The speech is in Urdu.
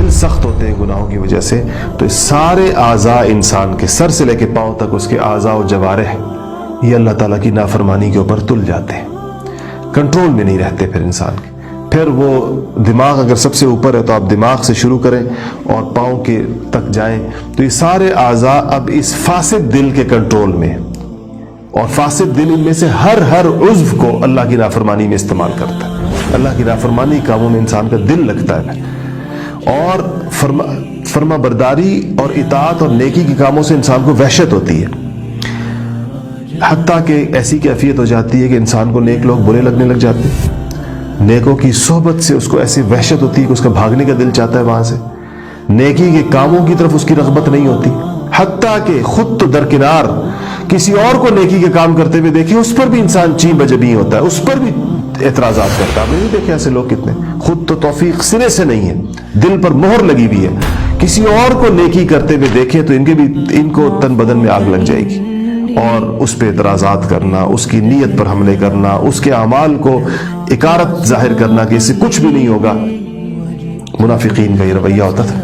دل سخت ہوتے ہیں گناہوں کی وجہ سے، تو اس سارے اعضاء انسان کے سر سے لے کے پاؤں تک اس کے اعضاء و جوارح یہ اللہ تعالیٰ کی نافرمانی کے اوپر تل جاتے ہیں، کنٹرول میں نہیں رہتے پھر انسان کے۔ پھر وہ دماغ اگر سب سے اوپر ہے تو آپ دماغ سے شروع کریں اور پاؤں کے تک جائیں، تو یہ سارے اعضاء اب اس فاسد دل کے کنٹرول میں، اور فاسد دل ان میں سے ہر عضو کو اللہ کی نافرمانی میں استعمال کرتا ہے۔ اللہ کی نافرمانی کاموں میں انسان کا دل لگتا ہے، اور فرما برداری اور اطاعت اور نیکی کے کاموں سے انسان کو وحشت ہوتی ہے، حتیٰ کہ ایسی کیفیت ہو جاتی ہے کہ انسان کو نیک لوگ برے لگنے لگ جاتے ہیں، نیکوں کی صحبت سے اس کو ایسی وحشت ہوتی ہے کہ اس کا بھاگنے کا دل چاہتا ہے وہاں سے، نیکی کے کاموں کی طرف اس کی رغبت نہیں ہوتی، حتیٰ کہ خود تو درکنار کسی اور کو نیکی کے کام کرتے ہوئے دیکھیں اس پر بھی انسان چین بجبی ہوتا ہے، اس پر بھی اعتراضات کرتا ہے۔ آپ نے نہیں دیکھے ایسے لوگ کتنے؟ خود تو توفیق سرے سے نہیں ہے، دل پر مہر لگی ہوئی ہے، کسی اور کو نیکی کرتے ہوئے دیکھیں تو ان کو تن بدن میں آگ لگ جائے گی، اور اس پہ اعتراضات کرنا، اس کی نیت پر حملے کرنا، اس کے اعمال کو اکارت ظاہر کرنا کہ اس سے کچھ بھی نہیں ہوگا۔ منافقین کا یہ رویہ ہوتا تھا۔